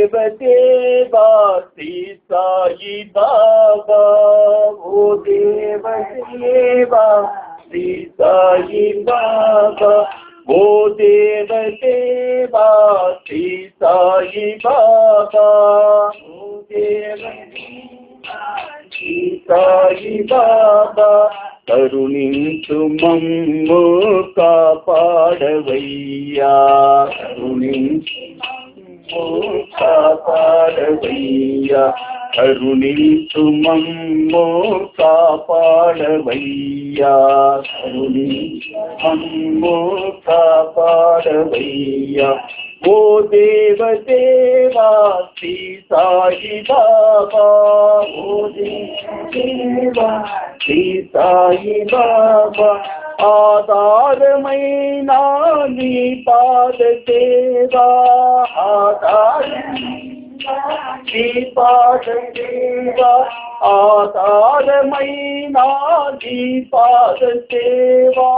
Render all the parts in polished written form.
देव देवा श्री साई बाबा, ओ देव देवा श्री साई बाबा, ओ देव देवा श्री साई बाबा, ओ देव श्री साई बाबा, करुणिंचु मम्मु कापाडवैया, करुणिंचु मम्मु कापाडवैया, करुणिंचु मम्मु कापाडवैया, करुणिंचु मम्मु कापाडवैया, ओ देव देवा श्री साई बाबा, ओ देव देवा श्री साई बाबा, आधारमैना नी पाद सेवा, आधारमैना नी पाद सेवा, आधारमैना नी पाद सेवा,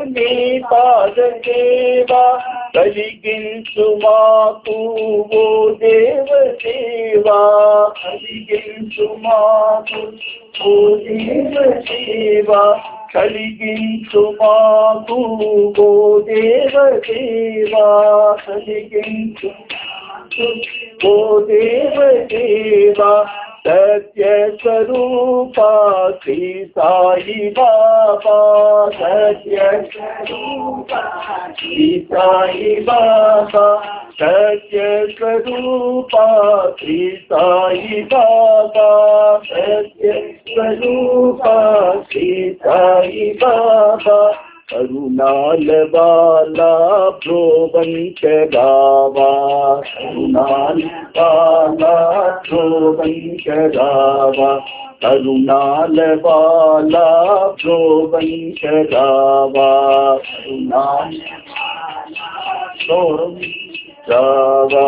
నీ పాద సేవ కలిగించు మాకు ఓ దేవ సేవా, కలిగించు మాకు ఓ దేవ సేవా, కలిగించు మాకు ఓ దేవ సేవా, కలిగించు ఓ దేవ సేవా, सत्य स्वरूपा श्री साई बाबा, सत्य स्वरूपा श्री साई बाबा, सत्य स्वरूपा श्री साई बाबा, सत्य स्वरूपा श्री साई बाबा, करुणाल वाला प्रोवंश गावा, करुणाल वाला प्रोवंश गावा, करुणाल वाला प्रोवंश गावा, करुणाल प्रोवंश गावा,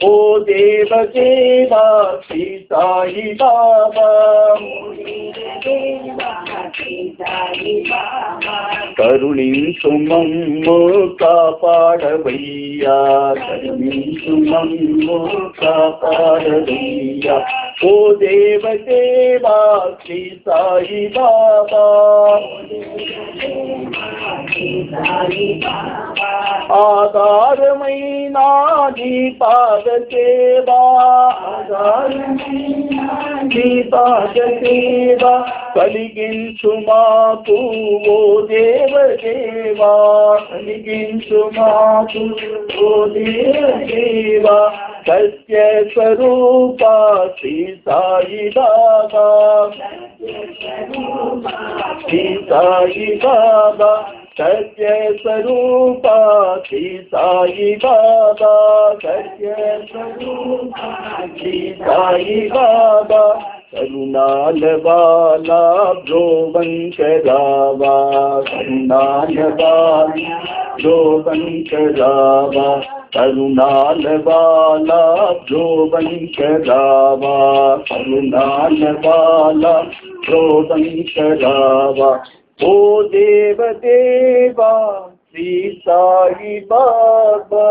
ओ देव देवा श्री साई बाबा, करुणिंचु मम्मु कापाडवैया, करुणिंचु मम्मु कापाडवैया, ओ देव देवा श्री साई बाबा, आधारमैना नी पाद सेवा, आधारमैना नी पाद सेवा, కలిగించు మాకు ఓ దేవ దేవా, కలిగించు మాకు ఓ దేవ దేవా, సత్య స్వరూపా శ్రీ సాయి బాబా, శ్రీ సాయి బాబా, సత్య స్వరూపా శ్రీ సాయి బాబా, సత్య స్వరూపా శ్రీ సాయి బాబా, करुणाल वाला प्रोवंश गावा, करुणाल वाला प्रोवंश गावा, करुणाल वाला प्रोवंश गावा, करुणाल वाला प्रोवंश गावा, ओ देव देवा श्री साई बाबा।